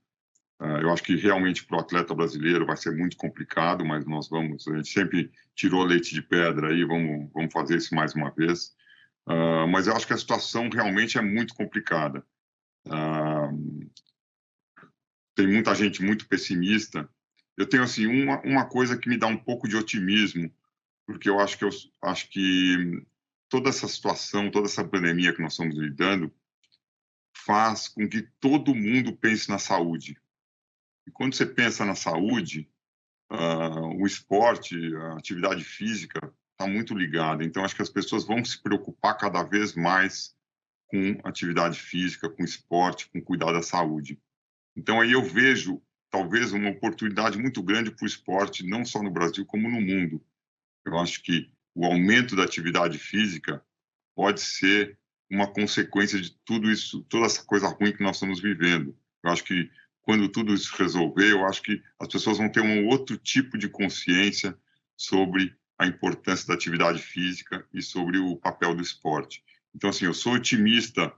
Eu acho que realmente para o atleta brasileiro vai ser muito complicado, mas a gente sempre tirou leite de pedra aí, vamos fazer isso mais uma vez. Mas eu acho que a situação realmente é muito complicada. Tem muita gente muito pessimista. Eu tenho assim uma coisa que me dá um pouco de otimismo, porque eu acho que toda essa situação, toda essa pandemia que nós estamos lidando, faz com que todo mundo pense na saúde. E quando você pensa na saúde, o esporte, a atividade física está muito ligada. Então, acho que as pessoas vão se preocupar cada vez mais com atividade física, com esporte, com cuidar da saúde. Então, aí eu vejo, talvez, uma oportunidade muito grande para o esporte, não só no Brasil, como no mundo. Eu acho que o aumento da atividade física pode ser uma consequência de tudo isso, toda essa coisa ruim que nós estamos vivendo. Eu acho que quando tudo isso resolver, eu acho que as pessoas vão ter um outro tipo de consciência sobre a importância da atividade física e sobre o papel do esporte. Então, assim, eu sou otimista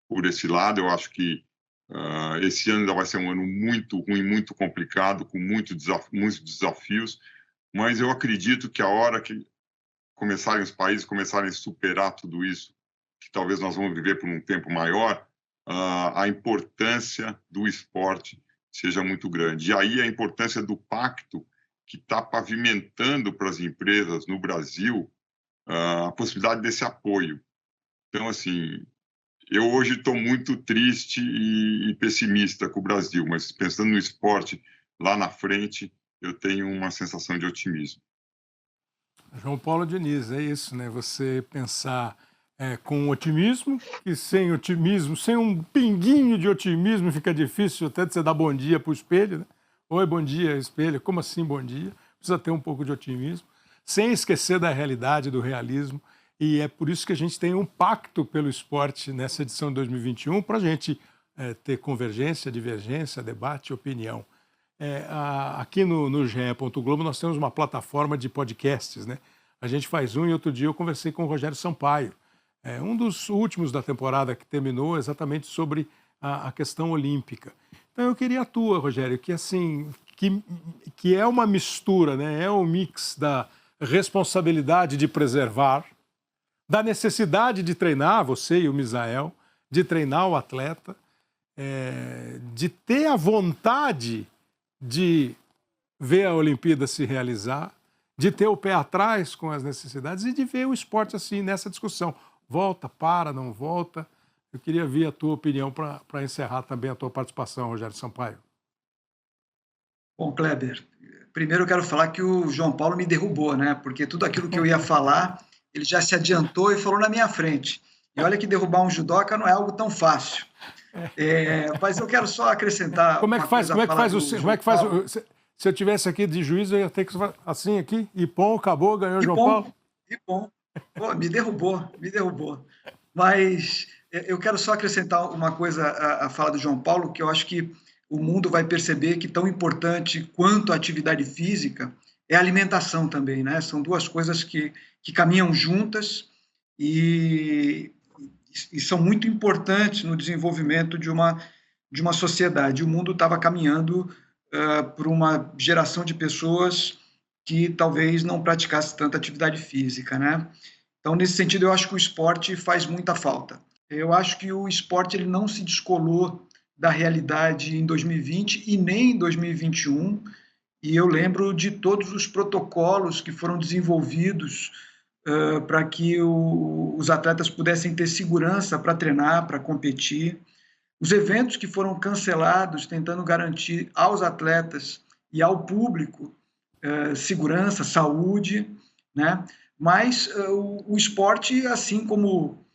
por esse lado. Eu acho que esse ano ainda vai ser um ano muito ruim, muito complicado, com muitos desafios, mas eu acredito que a hora que os países começarem a superar tudo isso, que talvez nós vamos viver por um tempo maior, a importância do esporte seja muito grande. E aí a importância do pacto que está pavimentando para as empresas no Brasil a possibilidade desse apoio. Então, assim, eu hoje estou muito triste e pessimista com o Brasil, mas pensando no esporte lá na frente, eu tenho uma sensação de otimismo. João Paulo Diniz, é isso, né? Você pensar com otimismo, e sem otimismo, sem um pinguinho de otimismo, fica difícil até de você dar bom dia para o espelho, né? Oi, bom dia, espelho. Como assim bom dia? Precisa ter um pouco de otimismo, sem esquecer da realidade, do realismo. E é por isso que a gente tem um pacto pelo esporte nessa edição de 2021, para a gente ter convergência, divergência, debate, opinião. Aqui no GE. Globo nós temos uma plataforma de podcasts, né? A gente faz um, e outro dia eu conversei com o Rogério Sampaio, um dos últimos da temporada, que terminou exatamente sobre a questão olímpica. Então eu queria a tua, Rogério, que assim, que é uma mistura, né? É um mix da responsabilidade de preservar, da necessidade de treinar, você e o Misael, de treinar o atleta, de ter a vontade de ver a Olimpíada se realizar, de ter o pé atrás com as necessidades e de ver o esporte assim, nessa discussão. Volta, para, não volta. Eu queria ver a tua opinião para encerrar também a tua participação, Rogério Sampaio. Bom, Kleber, primeiro eu quero falar que o João Paulo me derrubou, né? Porque tudo aquilo que eu ia falar, ele já se adiantou e falou na minha frente. E olha que derrubar um judoca não é algo tão fácil. Mas eu quero só acrescentar. Como é que faz? Se eu tivesse aqui de juiz, eu ia ter que assim aqui, Ipom, acabou, ganhou o João Paulo. Ipom. Pô, me derrubou. Mas eu quero só acrescentar uma coisa à fala do João Paulo, que eu acho que o mundo vai perceber que tão importante quanto a atividade física é a alimentação também, né? São duas coisas que caminham juntas e são muito importantes no desenvolvimento de uma sociedade. O mundo estava caminhando por uma geração de pessoas que talvez não praticasse tanta atividade física, né? Então, nesse sentido, eu acho que o esporte faz muita falta. Eu acho que o esporte ele não se descolou da realidade em 2020 e nem em 2021, e eu lembro de todos os protocolos que foram desenvolvidos para que os atletas pudessem ter segurança para treinar, para competir. Os eventos que foram cancelados, tentando garantir aos atletas e ao público segurança, saúde, né? Mas o esporte, assim como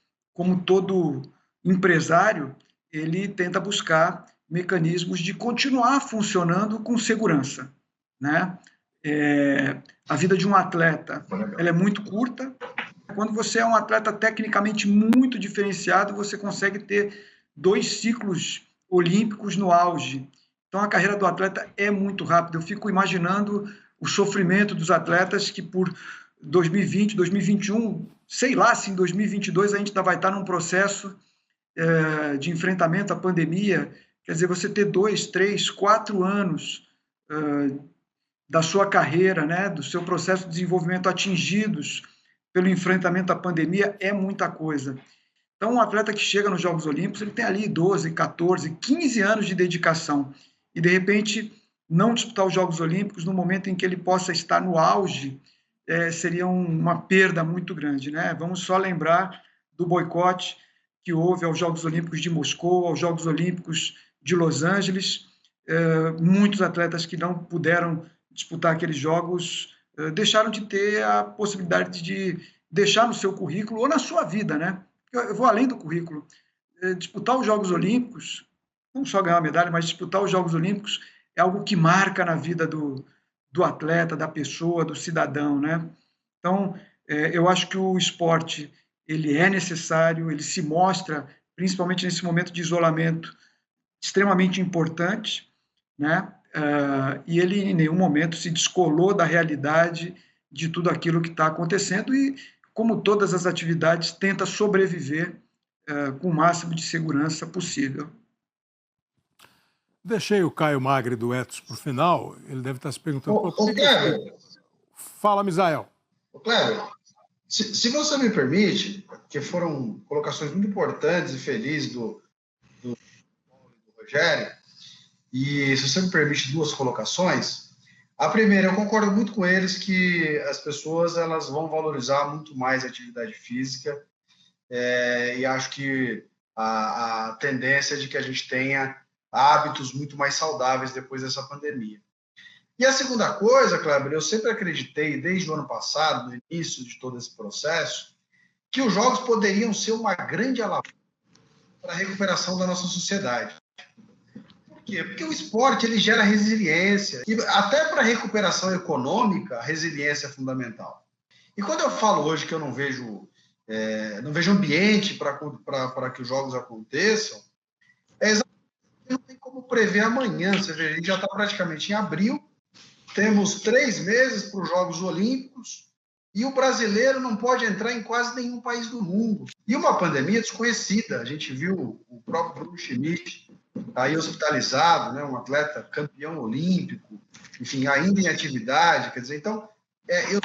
todo empresário, ele tenta buscar mecanismos de continuar funcionando com segurança, né? A vida de um atleta ela é muito curta. Quando você é um atleta tecnicamente muito diferenciado, você consegue ter 2 ciclos olímpicos no auge. Então, a carreira do atleta é muito rápida. Eu fico imaginando o sofrimento dos atletas que por 2020, 2021, sei lá se em 2022 a gente ainda vai estar num processo de enfrentamento à pandemia. Quer dizer, você ter 2, 3, 4 anos da sua carreira, né, do seu processo de desenvolvimento atingidos pelo enfrentamento à pandemia é muita coisa. Então, um atleta que chega nos Jogos Olímpicos, ele tem ali 12, 14, 15 anos de dedicação e, de repente, não disputar os Jogos Olímpicos no momento em que ele possa estar no auge seria uma perda muito grande, né? Vamos só lembrar do boicote que houve aos Jogos Olímpicos de Moscou, aos Jogos Olímpicos de Los Angeles. Muitos atletas que não puderam disputar aqueles Jogos deixaram de ter a possibilidade de deixar no seu currículo ou na sua vida, né? Eu vou além do currículo. Disputar os Jogos Olímpicos, não só ganhar uma medalha, mas disputar os Jogos Olímpicos é algo que marca na vida do atleta, da pessoa, do cidadão, né? Então, eu acho que o esporte ele é necessário, ele se mostra, principalmente nesse momento de isolamento, extremamente importante, né? E ele em nenhum momento se descolou da realidade de tudo aquilo que está acontecendo e, como todas as atividades, tenta sobreviver com o máximo de segurança possível. Deixei o Caio Magri do Etos para o final. Ele deve estar se perguntando... Kleber. Fala, Misael. Kleber, se você me permite, que foram colocações muito importantes e felizes do Rogério, e se você me permite 2 colocações. A primeira, eu concordo muito com eles que as pessoas elas vão valorizar muito mais a atividade física, e acho que a tendência é de que a gente tenha hábitos muito mais saudáveis depois dessa pandemia. E a segunda coisa, Kleber, eu sempre acreditei, desde o ano passado, no início de todo esse processo, que os jogos poderiam ser uma grande alavanca para a recuperação da nossa sociedade. Por quê? Porque o esporte ele gera resiliência. E até para a recuperação econômica, a resiliência é fundamental. E quando eu falo hoje que eu não vejo ambiente para que os jogos aconteçam, é exatamente não tem como prever amanhã. Você vê, a gente já está praticamente em abril, temos 3 meses para os Jogos Olímpicos e o brasileiro não pode entrar em quase nenhum país do mundo. E uma pandemia desconhecida. A gente viu o próprio Bruno Schmidt aí hospitalizado, né, um atleta campeão olímpico, enfim, ainda em atividade. Quer dizer, então, eu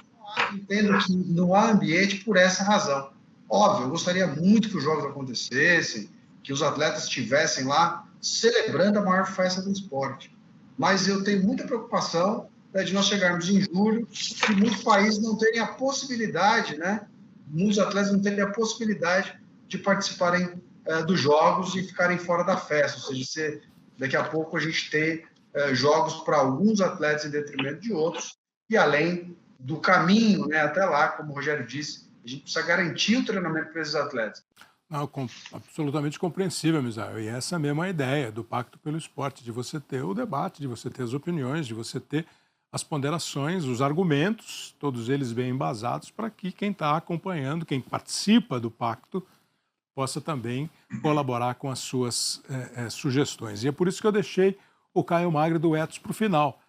entendo que não há ambiente por essa razão. Óbvio, eu gostaria muito que os jogos acontecessem, que os atletas estivessem lá celebrando a maior festa do esporte. Mas eu tenho muita preocupação de nós chegarmos em julho e muitos países não terem a possibilidade, né? Muitos atletas não terem a possibilidade de participarem dos jogos e ficarem fora da festa. Ou seja, daqui a pouco a gente ter jogos para alguns atletas em detrimento de outros e além do caminho, né, até lá, como o Rogério disse, a gente precisa garantir o treinamento para esses atletas. Não, absolutamente compreensível, Misael. E essa mesma é a ideia do Pacto pelo Esporte, de você ter o debate, de você ter as opiniões, de você ter as ponderações, os argumentos, todos eles bem embasados, para que quem está acompanhando, quem participa do pacto, possa também colaborar com as suas sugestões. E é por isso que eu deixei o Caio Magri do Etos para o final,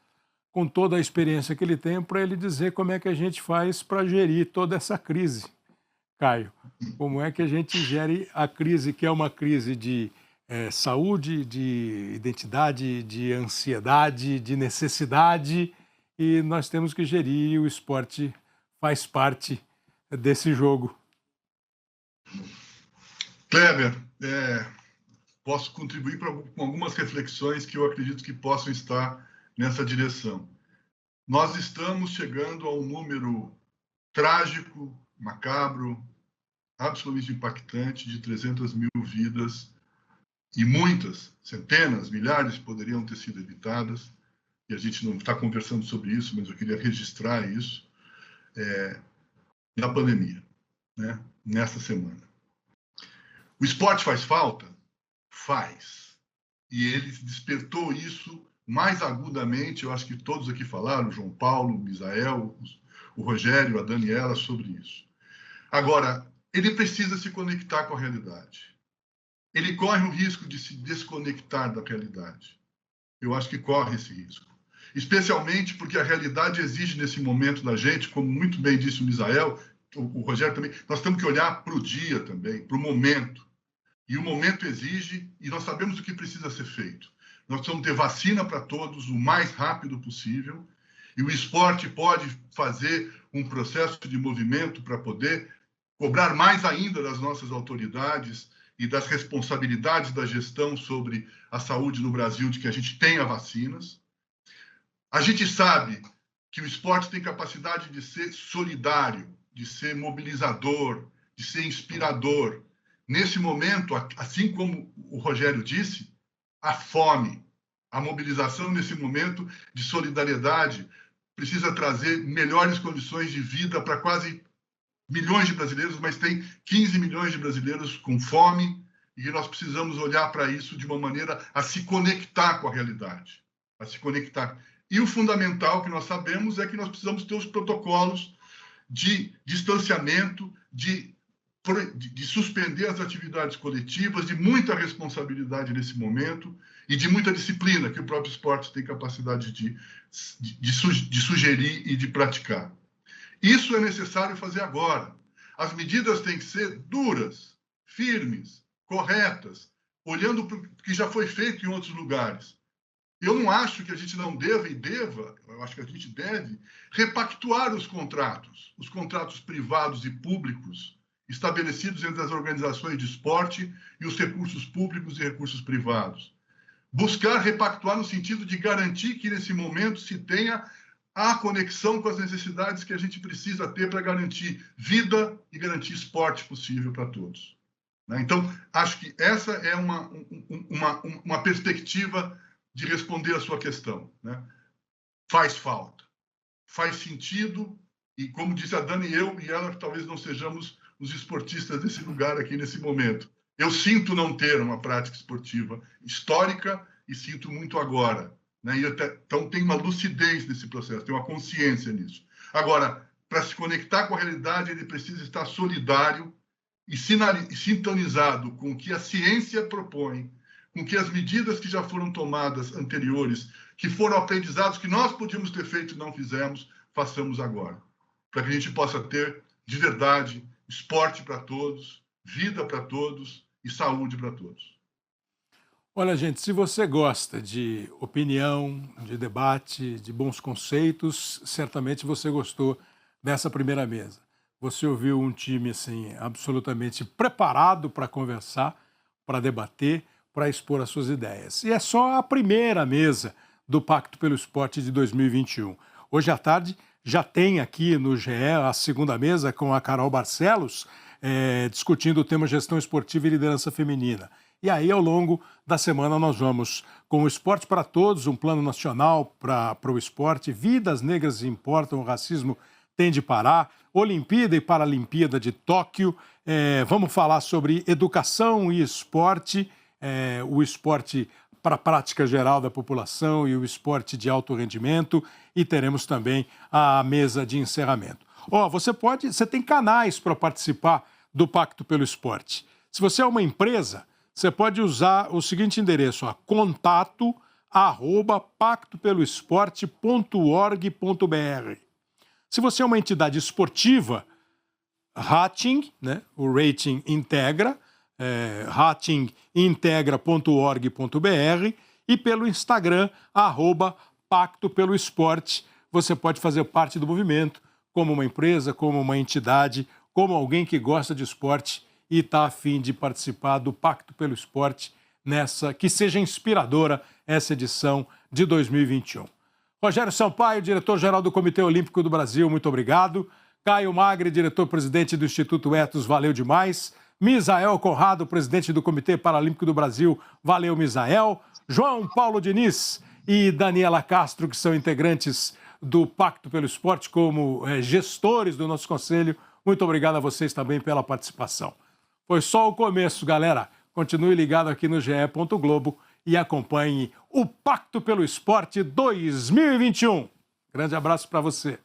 com toda a experiência que ele tem, para ele dizer como é que a gente faz para gerir toda essa crise. Caio, como é que a gente gere a crise, que é uma crise de saúde, de identidade, de ansiedade, de necessidade, e nós temos que gerir, e o esporte faz parte desse jogo. Kleber, posso contribuir com algumas reflexões que eu acredito que possam estar nessa direção. Nós estamos chegando a um número trágico, macabro, absolutamente impactante de 300 mil vidas e muitas, centenas, milhares poderiam ter sido evitadas, e a gente não está conversando sobre isso, mas eu queria registrar isso, na pandemia, né? Nesta semana. O esporte faz falta? Faz. E ele despertou isso mais agudamente, eu acho que todos aqui falaram, o João Paulo, o Misael, o Rogério, a Daniela, sobre isso. Agora, ele precisa se conectar com a realidade. Ele corre o risco de se desconectar da realidade. Eu acho que corre esse risco. Especialmente porque a realidade exige nesse momento da gente, como muito bem disse o Misael, o Rogério também, nós temos que olhar para o dia também, para o momento. E o momento exige, e nós sabemos o que precisa ser feito. Nós precisamos ter vacina para todos o mais rápido possível, e o esporte pode fazer um processo de movimento para poder cobrar mais ainda das nossas autoridades e das responsabilidades da gestão sobre a saúde no Brasil, de que a gente tenha vacinas. A gente sabe que o esporte tem capacidade de ser solidário, de ser mobilizador, de ser inspirador. Nesse momento, assim como o Rogério disse, a fome, a mobilização nesse momento de solidariedade precisa trazer melhores condições de vida para quase milhões de brasileiros, mas tem 15 milhões de brasileiros com fome e nós precisamos olhar para isso de uma maneira a se conectar com a realidade, a se conectar. E o fundamental que nós sabemos é que nós precisamos ter os protocolos de distanciamento, de de suspender as atividades coletivas, de muita responsabilidade nesse momento e de muita disciplina que o próprio esporte tem capacidade de sugerir e de praticar. Isso é necessário fazer agora. As medidas têm que ser duras, firmes, corretas, olhando para o que já foi feito em outros lugares. Eu não acho que a gente não deva, eu acho que a gente deve repactuar os contratos privados e públicos estabelecidos entre as organizações de esporte e os recursos públicos e recursos privados. Buscar repactuar no sentido de garantir que, nesse momento, se tenha a conexão com as necessidades que a gente precisa ter para garantir vida e garantir esporte possível para todos. Então, acho que essa é uma perspectiva de responder a sua questão. Faz falta, faz sentido, e como disse a Dani, eu e ela talvez não sejamos os esportistas desse lugar aqui nesse momento. Eu sinto não ter uma prática esportiva histórica e sinto muito agora. Então, tem uma lucidez nesse processo, tem uma consciência nisso. Agora, para se conectar com a realidade, ele precisa estar solidário e sintonizado com o que a ciência propõe, com que as medidas que já foram tomadas anteriores, que foram aprendizados que nós podíamos ter feito e não fizemos, façamos agora. Para que a gente possa ter, de verdade, esporte para todos, vida para todos e saúde para todos. Olha, gente, se você gosta de opinião, de debate, de bons conceitos, certamente você gostou dessa primeira mesa. Você ouviu um time assim, absolutamente preparado para conversar, para debater, para expor as suas ideias. E é só a primeira mesa do Pacto pelo Esporte de 2021. Hoje à tarde já tem aqui no GE a segunda mesa com a Carol Barcelos, discutindo o tema gestão esportiva e liderança feminina. E aí, ao longo da semana, nós vamos com o Esporte para Todos, um plano nacional para o esporte, Vidas Negras Importam, o racismo tem de parar, Olimpíada e Paralimpíada de Tóquio, vamos falar sobre educação e esporte, o esporte para a prática geral da população e o esporte de alto rendimento, e teremos também a mesa de encerramento. Você tem canais para participar do Pacto pelo Esporte. Se você é uma empresa, você pode usar o seguinte endereço, contato@pactopeloesporte.org.br. Se você é uma entidade esportiva, Rating, o rating integra, ratingintegra.org.br, e pelo Instagram, @pactopeloesporte. Você pode fazer parte do movimento como uma empresa, como uma entidade, como alguém que gosta de esporte e está a fim de participar do Pacto pelo Esporte, que seja inspiradora essa edição de 2021. Rogério Sampaio, diretor-geral do Comitê Olímpico do Brasil, muito obrigado. Caio Magri, diretor-presidente do Instituto Etos, valeu demais. Misael Conrado, presidente do Comitê Paralímpico do Brasil, valeu, Misael. João Paulo Diniz e Daniela Castro, que são integrantes do Pacto pelo Esporte, como gestores do nosso conselho, muito obrigado a vocês também pela participação. Foi só o começo, galera. Continue ligado aqui no GE. Globo e acompanhe o Pacto pelo Esporte 2021. Grande abraço para você.